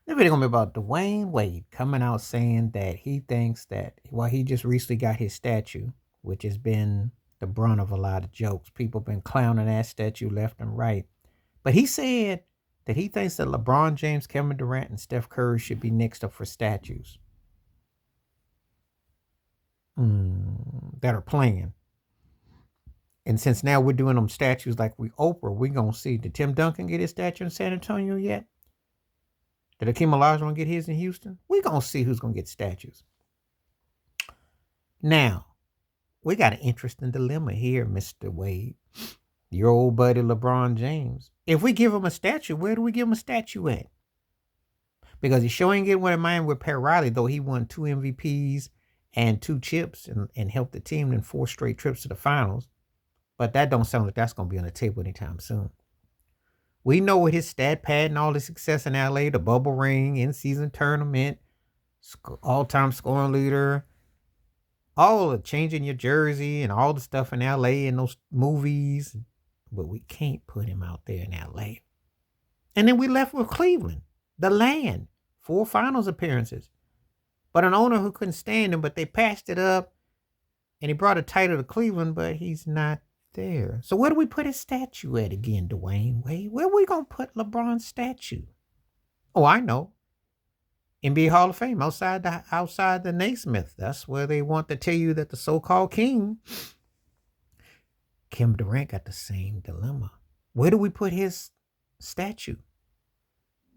The video gonna be about Dwayne Wade coming out saying that he thinks that he just recently got his statue, which has been the brunt of a lot of jokes. People been clowning that statue left and right. But he said that he thinks that LeBron James, Kevin Durant, and Steph Curry should be next up for statues that are playing. And since now we're doing them statues like we Oprah, we gonna see. Did Tim Duncan get his statue in San Antonio yet? Did Akeem Olajuwon get his in Houston? We gonna see who's gonna get statues. Now, we got an interesting dilemma here, Mr. Wade. Your old buddy LeBron James. If we give him a statue, where do we give him a statue at? Because he sure ain't getting one in mind with Pat Riley, though he won 2 MVPs and 2 chips and helped the team in 4 straight trips to the finals. But that don't sound like that's going to be on the table anytime soon. We know with his stat pad and all the success in LA, the bubble ring, in-season tournament, all-time scoring leader, all the changing your jersey and all the stuff in LA and those movies. But we can't put him out there in LA. And then we left with Cleveland, the land, 4 finals appearances. But an owner who couldn't stand him, but they patched it up and he brought a title to Cleveland, but he's not there. So where do we put his statue at again, Dwayne Wade? Where are we going to put LeBron's statue? Oh, I know. NBA Hall of Fame outside the Naismith. That's where they want to tell you that the so-called king, Kim Durant, got the same dilemma. Where do we put his statue?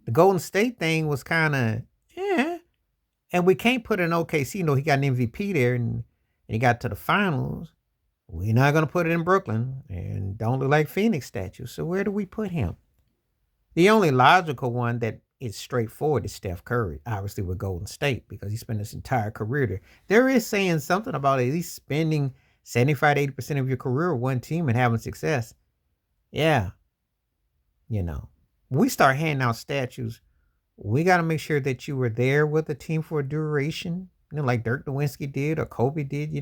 The Golden State thing was kind of, and we can't put an OKC. He got an MVP there and he got to the finals. We're not going to put it in Brooklyn and don't look like Phoenix statues. So where do we put him? The only logical one that is straightforward is Steph Curry, obviously with Golden State, because he spent his entire career there. There is saying something about at least spending 75 to 80% of your career with one team and having success. Yeah. We start handing out statues. We got to make sure that you were there with the team for a duration, like Dirk Nowitzki did or Kobe did,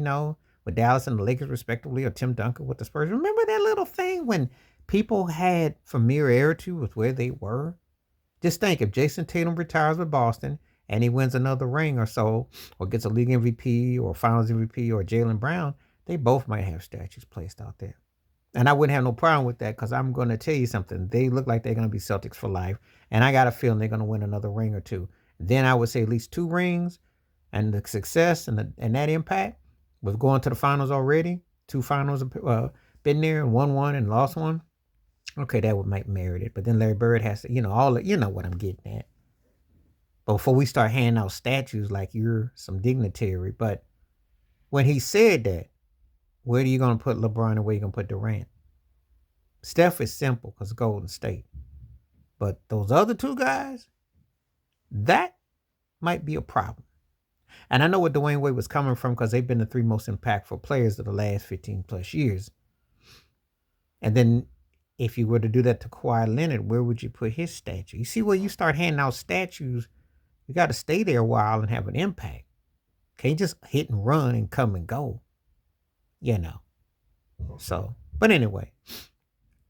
with Dallas and the Lakers respectively, or Tim Duncan with the Spurs. Remember that little thing when people had familiarity with where they were? Just think, if Jason Tatum retires with Boston and he wins another ring or so, or gets a league MVP or finals MVP, or Jaylen Brown, they both might have statues placed out there. And I wouldn't have no problem with that, because I'm going to tell you something. They look like they're going to be Celtics for life. And I got a feeling they're going to win another ring or two. Then I would say at least 2 rings, and the success and that impact with going to the finals already. 2 finals been there and won one and lost one. Okay, that would make merit it. But then Larry Bird has to, you know what I'm getting at. But before we start handing out statues like you're some dignitary. But when he said that, where are you going to put LeBron and where are you going to put Durant? Steph is simple because Golden State. But those other 2 guys, that might be a problem. And I know where Dwayne Wade was coming from, because they've been the 3 most impactful players of the last 15 plus years. And then if you were to do that to Kawhi Leonard, where would you put his statue? You see, where you start handing out statues, you got to stay there a while and have an impact. Can't just hit and run and come and go. So, but anyway,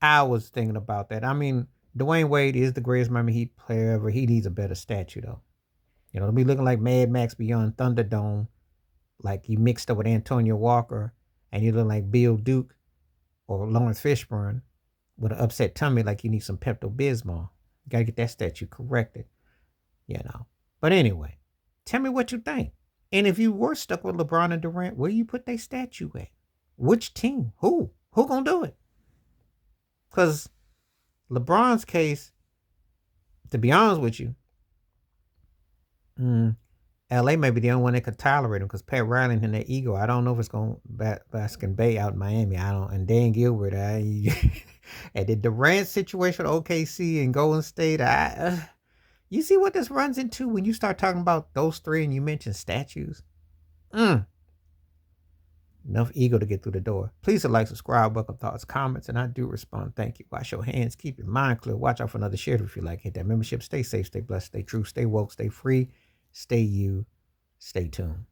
I was thinking about that. I mean, Dwayne Wade is the greatest Miami Heat player ever. He needs a better statue, though. It'll be looking like Mad Max Beyond Thunderdome, like you mixed up with Antonio Walker, and you look like Bill Duke or Lawrence Fishburne with an upset tummy, like you need some Pepto-Bismol. You got to get that statue corrected, But anyway, tell me what you think. And if you were stuck with LeBron and Durant, where you put their statue at? Which team? Who? Who gonna do it? Because LeBron's case, to be honest with you, LA may be the only one that could tolerate him, because Pat Riley and that ego, I don't know if it's going to Baskin Bay out in Miami. I don't. And Dan Gilbert, and the Durant situation with OKC and Golden State, you see what this runs into when you start talking about those 3 and you mention statues? Enough ego to get through the door. Please like, subscribe, welcome thoughts, comments, and I do respond. Thank you. Wash your hands. Keep your mind clear. Watch out for another share if you like. Hit that membership. Stay safe, stay blessed, stay true, stay woke, stay free, stay you, stay tuned.